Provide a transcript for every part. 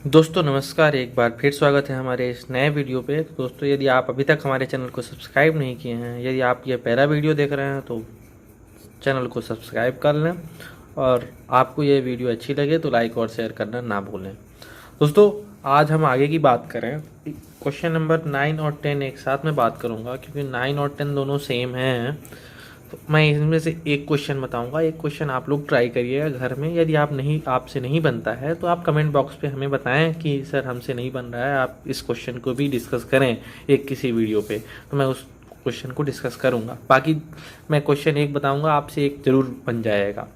दोस्तों नमस्कार, एक बार फिर स्वागत है हमारे इस नए वीडियो पे। दोस्तों यदि आप अभी तक हमारे चैनल को सब्सक्राइब नहीं किए हैं, यदि आप ये पहला वीडियो देख रहे हैं तो चैनल को सब्सक्राइब कर लें और आपको ये वीडियो अच्छी लगे तो लाइक और शेयर करना ना भूलें। दोस्तों आज हम आगे की बात करें, क्वेश्चन नंबर 9 और 10 एक साथ में बात करूँगा क्योंकि 9 और 10 दोनों सेम हैं। तो मैं इनमें से एक क्वेश्चन बताऊंगा, एक क्वेश्चन आप लोग ट्राई करिएगा घर में। यदि आपसे नहीं बनता है तो आप कमेंट बॉक्स पे हमें बताएं कि सर हमसे नहीं बन रहा है, आप इस क्वेश्चन को भी डिस्कस करें एक किसी वीडियो पे, तो मैं उस क्वेश्चन को डिस्कस करूंगा। बाकी मैं क्वेश्चन एक बताऊंगा, आपसे एक जरूर बन जाएगा।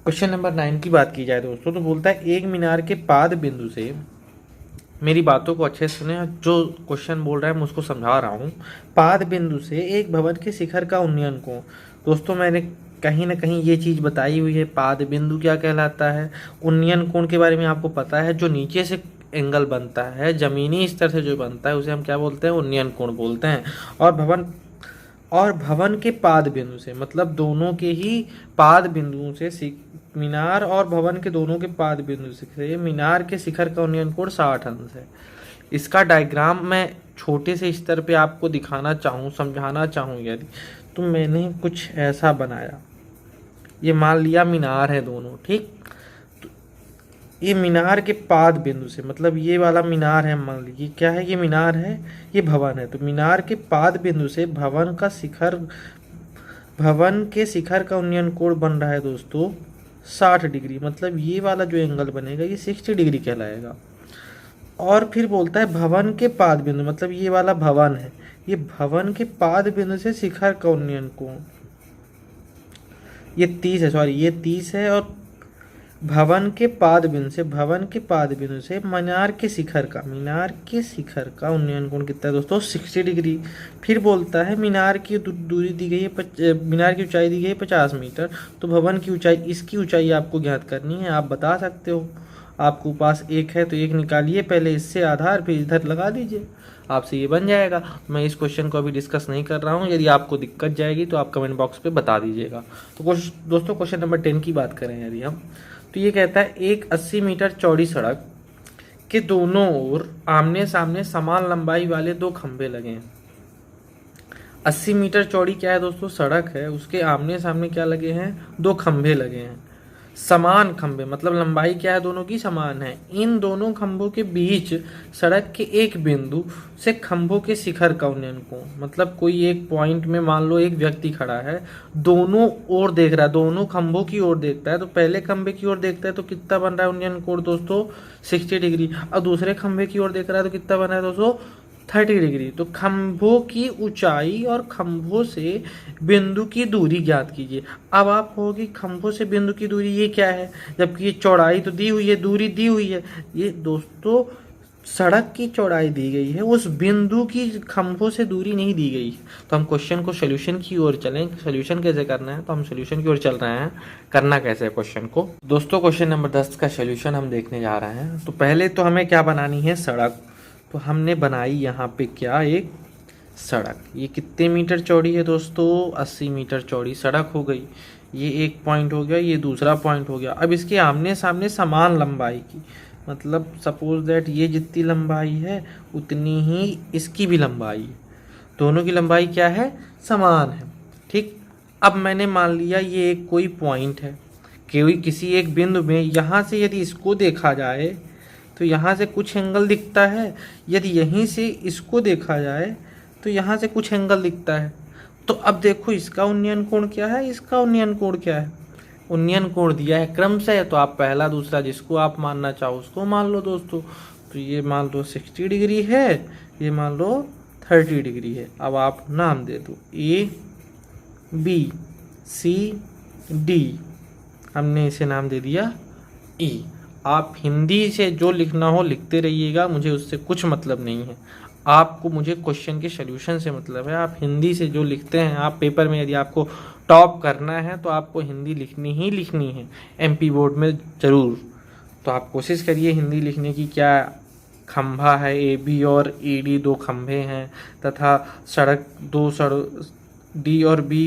क्वेश्चन नंबर 9 की बात की जाए दोस्तों तो बोलता है एक मीनार के पाद बिंदु से, मेरी बातों को अच्छे से सुने, जो क्वेश्चन बोल रहा है मैं उसको समझा रहा हूँ। पाद बिंदु से एक भवन के शिखर का उन्नयन कोण। दोस्तों मैंने कहीं ना कहीं ये चीज़ बताई हुई है, पाद बिंदु क्या कहलाता है, उन्नयन कोण के बारे में आपको पता है। जो नीचे से एंगल बनता है, जमीनी स्तर से जो बनता है, उसे हम क्या बोलते हैं, उन्नयन कोण बोलते हैं। और भवन के पाद बिंदु से मतलब दोनों के ही पाद बिंदुओं से, मीनार और भवन के दोनों के पाद बिंदु से मीनार के शिखर का उन्नयन कोण 60 अंश है। इसका डायग्राम मैं छोटे से स्तर पे आपको दिखाना चाहूँ, समझाना चाहूँ यदि, तो मैंने कुछ ऐसा बनाया। ये मान लिया मीनार है दोनों, ठीक। तो ये मीनार के पाद बिंदु से मतलब ये वाला मीनार है, मान लीजिए क्या है, ये मीनार है, ये भवन है। तो मीनार के पाद बिंदु से भवन के शिखर का उन्नयन कोण बन रहा है दोस्तों 60 डिग्री। मतलब ये वाला जो एंगल बनेगा ये 60 डिग्री कहलाएगा। और फिर बोलता है भवन के पाद बिंदु, मतलब ये वाला भवन है, ये भवन के पाद बिंदु से शिखर का उन्नयन कोण ये 30 है, सॉरी ये 30 है। और भवन के पाद बिंदु से मीनार के शिखर का उन्नयन कोण कितना है दोस्तों, 60 डिग्री। फिर बोलता है मीनार की दूरी दी गई है, मीनार की ऊंचाई दी गई है 50 मीटर। तो भवन की ऊंचाई, इसकी ऊंचाई आपको ज्ञात करनी है। आप बता सकते हो, आपको पास एक है तो एक निकालिए पहले, इससे आधार फिर इधर लगा दीजिए, आपसे ये बन जाएगा। मैं इस क्वेश्चन को अभी डिस्कस नहीं कर रहा हूँ, यदि आपको दिक्कत जाएगी तो आप कमेंट बॉक्स पे बता दीजिएगा। तो दोस्तों क्वेश्चन नंबर 10 की बात करें यदि हम, तो ये कहता है एक 80 मीटर चौड़ी सड़क के दोनों ओर आमने सामने समान लंबाई वाले दो खंभे लगे हैं। 80 मीटर चौड़ी क्या है दोस्तों, सड़क है, उसके आमने सामने क्या लगे हैं, दो खंभे लगे हैं। समान खंभे मतलब लंबाई क्या है, दोनों की समान है। इन दोनों खंभों के बीच सड़क के एक बिंदु से खंभों के शिखर का उन्नयन कोण, मतलब कोई एक पॉइंट में मान लो एक व्यक्ति खड़ा है, दोनों ओर देख रहा है, दोनों खंभों की ओर देखता है, तो पहले खंभे की ओर देखता है तो कितना बन रहा है उन्नयन कोण दोस्तों, 60 डिग्री। और दूसरे खंभे की ओर देख रहा है तो कितना बन रहा है दोस्तों, 30 डिग्री। तो खंभों की ऊंचाई और खंभों से बिंदु की दूरी ज्ञात कीजिए। अब आप कहोगे खंभों से बिंदु की दूरी ये क्या है, जबकि ये चौड़ाई तो दी हुई है, दूरी दी हुई है। ये दोस्तों सड़क की चौड़ाई दी गई है, उस बिंदु की खंभों से दूरी नहीं दी गई। तो हम क्वेश्चन को सोल्यूशन की ओर चलें, सोल्यूशन कैसे करना है, तो हम सोल्यूशन की ओर चल रहे हैं। करना कैसे है क्वेश्चन को दोस्तों, क्वेश्चन नंबर 10 का सोल्यूशन हम देखने जा रहे हैं। तो पहले तो हमें क्या बनानी है, सड़क। तो हमने बनाई यहाँ पे क्या, एक सड़क। ये कितने मीटर चौड़ी है दोस्तों, 80 मीटर चौड़ी सड़क हो गई। ये एक पॉइंट हो गया, ये दूसरा पॉइंट हो गया। अब इसके आमने सामने समान लंबाई की, मतलब सपोज दैट ये जितनी लंबाई है उतनी ही इसकी भी लंबाई है, दोनों की लंबाई क्या है, समान है, ठीक। अब मैंने मान लिया ये एक कोई पॉइंट है, किसी एक बिंदु में, यहाँ से यदि इसको देखा जाए तो यहाँ से कुछ एंगल दिखता है, यदि यहीं से इसको देखा जाए तो यहाँ से कुछ एंगल दिखता है। तो अब देखो इसका उन्नयन कोण क्या है, इसका उन्नयन कोण क्या है। उन्नयन कोण दिया है क्रमशः, तो आप पहला दूसरा जिसको आप मानना चाहो उसको मान लो दोस्तों। तो ये मान लो 60 डिग्री है, ये मान लो 30 डिग्री है। अब आप नाम दे दो A B C D, हमने इसे नाम दे दिया E। आप हिंदी से जो लिखना हो लिखते रहिएगा, मुझे उससे कुछ मतलब नहीं है। आपको मुझे क्वेश्चन के सोल्यूशन से मतलब है। आप हिंदी से जो लिखते हैं, आप पेपर में यदि आपको टॉप करना है तो आपको हिंदी लिखनी ही लिखनी है, MP बोर्ड में ज़रूर। तो आप कोशिश करिए हिंदी लिखने की। क्या खंभा है, AB और ED दो खंभे हैं, तथा सड़क D और B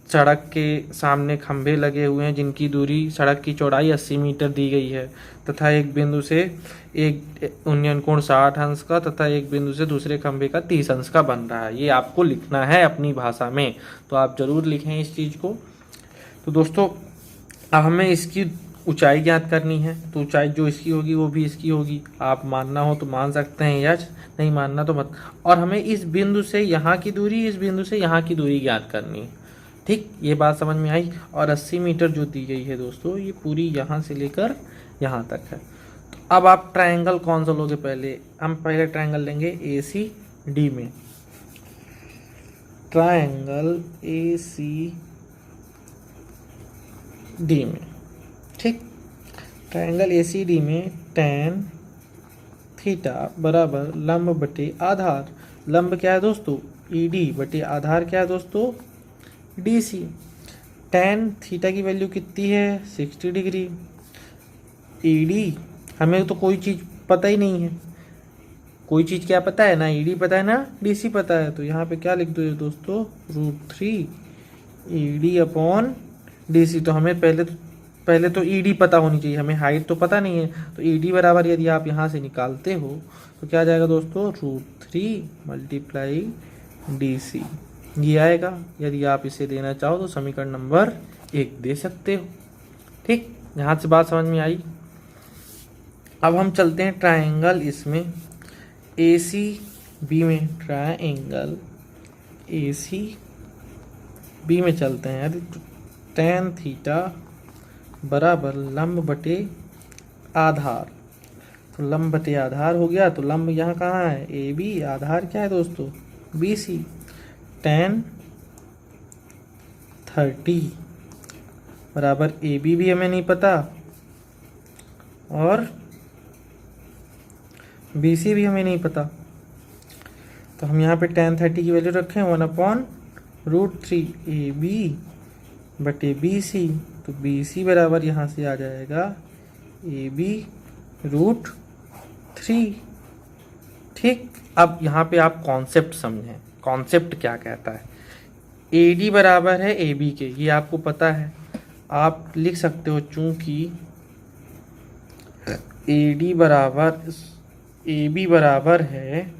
सड़क के सामने खंभे लगे हुए हैं जिनकी दूरी, सड़क की चौड़ाई 80 मीटर दी गई है तथा एक बिंदु से एक उन्नयन कोण 60 अंश का तथा एक बिंदु से दूसरे खंभे का 30 अंश का बन रहा है। ये आपको लिखना है अपनी भाषा में, तो आप जरूर लिखें इस चीज़ को। तो दोस्तों अब हमें इसकी ऊंचाई ज्ञात करनी है, तो ऊंचाई जो इसकी होगी वो भी इसकी होगी। आप मानना हो तो मान सकते हैं या नहीं मानना तो मत। और हमें इस बिंदु से यहाँ की दूरी, इस बिंदु से यहाँ की दूरी ज्ञात करनी है। ठीक, ये बात समझ में आई। और 80 मीटर जो दी गई है दोस्तों, ये पूरी यहाँ से लेकर यहाँ तक है। तो अब आप ट्रायंगल कौन सा लोगे? पहले हम पहले ट्रायंगल लेंगे ACD में। ट्रायंगल ACD में, ठीक, ट्रायंगल ACD में tan थीटा बराबर लंब बटे आधार। लंब क्या है दोस्तों? ED बटे आधार क्या है दोस्तों? DC। tan थीटा की वैल्यू कितनी है? 60 डिग्री। ED हमें तो कोई चीज़ पता ही नहीं है। कोई चीज़ क्या पता है? ना ED पता है ना DC पता है। तो यहाँ पे क्या लिख दो दोस्तों? √3 ED अपॉन DC। तो हमें पहले तो ED पता होनी चाहिए, हमें हाइट तो पता नहीं है। तो ED बराबर यदि आप यहाँ से निकालते हो तो क्या आ जाएगा दोस्तों? √3 मल्टीप्लाई DC ये आएगा। यदि आप इसे देना चाहो तो समीकरण नंबर 1 दे सकते हो। ठीक, यहाँ से बात समझ में आई। अब हम चलते हैं ट्रायंगल इसमें ACB में। ट्रायंगल ACB में चलते हैं यदि tan थीटा बराबर लंब बटे आधार। तो लंब बटे आधार हो गया। तो लंब यहाँ कहाँ है? AB। आधार क्या है दोस्तों? BC। tan 30 बराबर AB भी हमें नहीं पता और BC भी हमें नहीं पता। तो हम यहाँ पे tan 30 की वैल्यू रखें 1/√3 AB बटे BC। तो BC बराबर यहाँ से आ जाएगा AB √3। ठीक, अब यहाँ पे आप कॉन्सेप्ट समझें। कॉन्सेप्ट क्या कहता है? AD बराबर है AB के, ये आपको पता है। आप लिख सकते हो चूंकि AB बराबर है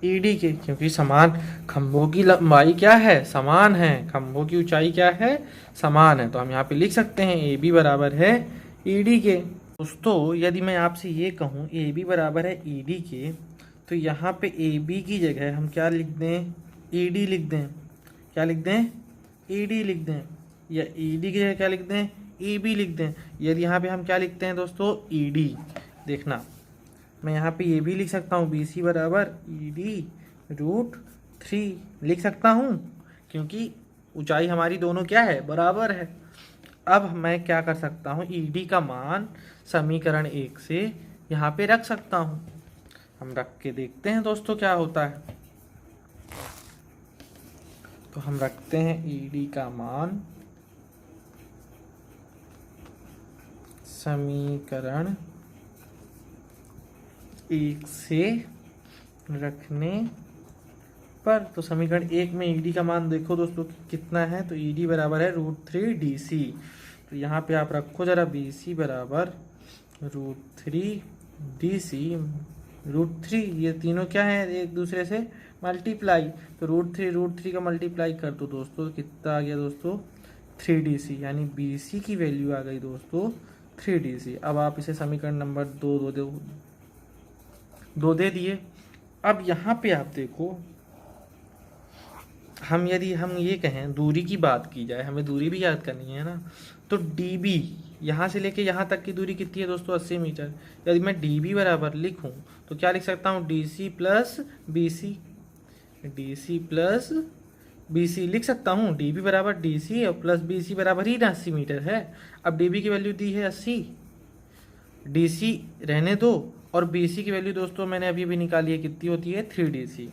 ED के, क्योंकि समान खंभों की लंबाई क्या है? समान है। खंभों की ऊंचाई क्या है? समान है। तो हम यहाँ पे लिख सकते हैं AB बराबर है ED के। दोस्तों यदि मैं आपसे ये कहूँ AB बराबर है ED के, तो यहाँ पे AB की जगह हम क्या लिख दें? ED लिख दें। क्या लिख दें? ED लिख दें। या ED की जगह क्या लिख दें? EB लिख दें। यदि यहाँ पे हम क्या लिखते हैं दोस्तों? ED। देखना, मैं यहाँ पे ये भी लिख सकता हूँ BC बराबर ED √3 लिख सकता हूँ, क्योंकि ऊंचाई हमारी दोनों क्या है? बराबर है। अब मैं क्या कर सकता हूँ? ED का मान समीकरण 1 से यहाँ पे रख सकता हूँ। हम रख के देखते हैं दोस्तों क्या होता है। तो हम रखते हैं ED का मान समीकरण 1 से रखने पर। तो समीकरण 1 में ED का मान देखो दोस्तों कितना है? तो ED बराबर है √3 DC। तो यहाँ पे आप रखो जरा BC बराबर √3 DC। √3 ये तीनों क्या है? एक दूसरे से मल्टीप्लाई। तो √3 का मल्टीप्लाई कर दो दोस्तों, कितना आ गया दोस्तों? 3 DC। यानी BC की वैल्यू आ गई दोस्तों 3 DC। अब आप इसे समीकरण नंबर 2 दे दिए। अब यहाँ पे आप देखो, यदि हम ये कहें दूरी की बात की जाए, हमें दूरी भी याद करनी है ना। तो DB यहाँ से लेके यहाँ तक की दूरी कितनी है दोस्तों? 80 मीटर। यदि मैं DB बराबर लिखूँ तो क्या लिख सकता हूँ? DC प्लस BC लिख सकता हूँ। DB बराबर DC और प्लस BC बराबर ही 80 मीटर है। अब DB की वैल्यू दी है 80, DC रहने दो, और BC की वैल्यू दोस्तों मैंने अभी भी निकाली है, कितनी होती है? 3 DC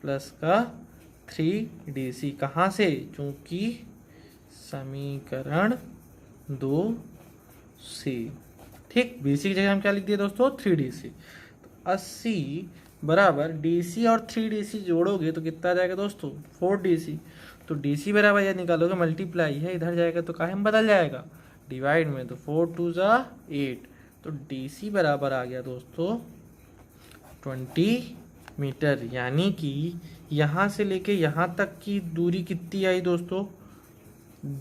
प्लस का 3 DC। कहाँ से? चूंकि समीकरण 2 से। ठीक, BC की जगह हम क्या लिख दिए दोस्तों? 3 DC। तो 80 बराबर DC और 3 DC जोड़ोगे तो कितना आ जाएगा दोस्तों? 4 DC। तो डी सी बराबर यह निकालोगे मल्टीप्लाई है, इधर जाएगा तो काहे में बदल जाएगा, डिवाइड में, तो 4 2 जा 8, तो डी सी बराबर आ गया दोस्तों 20 मीटर। यानी कि यहाँ से लेके यहाँ तक की दूरी कितनी आई दोस्तों,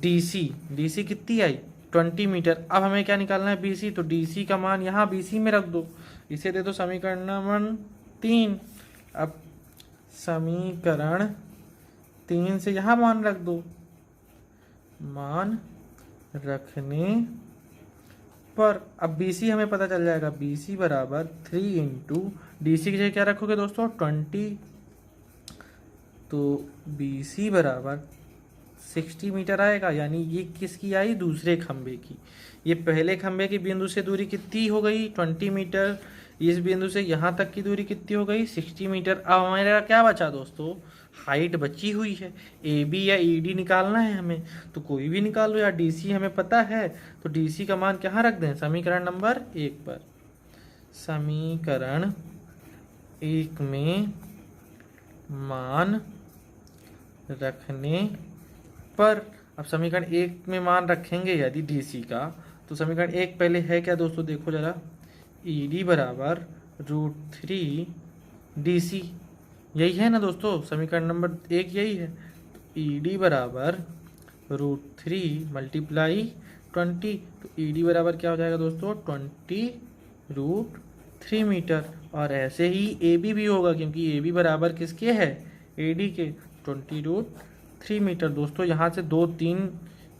डी सी कितनी आई 20 मीटर। अब हमें क्या निकालना है, बी सी, तो डी सी का मान यहाँ बी सी में रख दो, इसे दे दो समीकरण नंबर 3। अब समीकरण 3 से यहाँ मान रख दो, मान रखने पर अब बी सी हमें पता चल जाएगा, बी सी बराबर 3 इंटू डी सी की जगह क्या रखोगे दोस्तों 20, तो बी सी बराबर 60 मीटर आएगा। यानी ये किसकी आई, दूसरे खंबे की। ये पहले खंबे की बिंदु से दूरी कितनी हो गई 20 मीटर, इस बिंदु से यहाँ तक की दूरी कितनी हो गई 60 मीटर। अब हमारा क्या बचा दोस्तों, हाइट बची हुई है, ए बी या ई डी निकालना है हमें, तो कोई भी निकाल लो यार, डी सी हमें पता है, तो डी सी का मान कहाँ रख दें, समीकरण नंबर 1 पर। समीकरण 1 में मान रखने पर, अब समीकरण 1 में मान रखेंगे यदि डी सी का, तो समीकरण 1 पहले है क्या दोस्तों, देखो जरा, ई डी बराबर √3 डी सी, यही है ना दोस्तों, समीकरण नंबर 1 यही है। ई डी बराबर √3 मल्टीप्लाई 20, तो ई डी बराबर क्या हो जाएगा दोस्तों 20√3 मीटर। और ऐसे ही ए बी भी होगा, क्योंकि ए बी बराबर किसके है, ए डी के, 20√3 मीटर। दोस्तों यहाँ से 2-3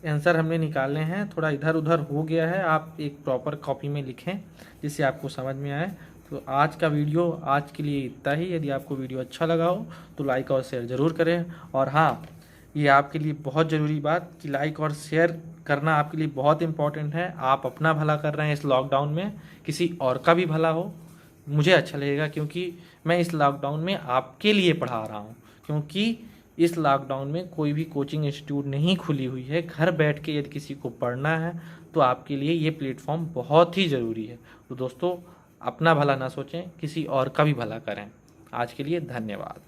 आंसर हमने निकाले हैं, थोड़ा इधर उधर हो गया है, आप एक प्रॉपर कॉपी में लिखें जिससे आपको समझ में आए। तो आज का वीडियो आज के लिए इतना ही। यदि आपको वीडियो अच्छा लगा हो तो लाइक और शेयर ज़रूर करें। और हाँ, ये आपके लिए बहुत ज़रूरी बात कि लाइक और शेयर करना आपके लिए बहुत इम्पॉर्टेंट है। आप अपना भला कर रहे हैं इस लॉकडाउन में, किसी और का भी भला हो, मुझे अच्छा लगेगा, क्योंकि मैं इस लॉकडाउन में आपके लिए पढ़ा रहा हूँ। क्योंकि इस लॉकडाउन में कोई भी कोचिंग इंस्टीट्यूट नहीं खुली हुई है, घर बैठ के यदि किसी को पढ़ना है तो आपके लिए ये प्लेटफॉर्म बहुत ही ज़रूरी है। तो दोस्तों, अपना भला ना सोचें, किसी और का भी भला करें। आज के लिए धन्यवाद।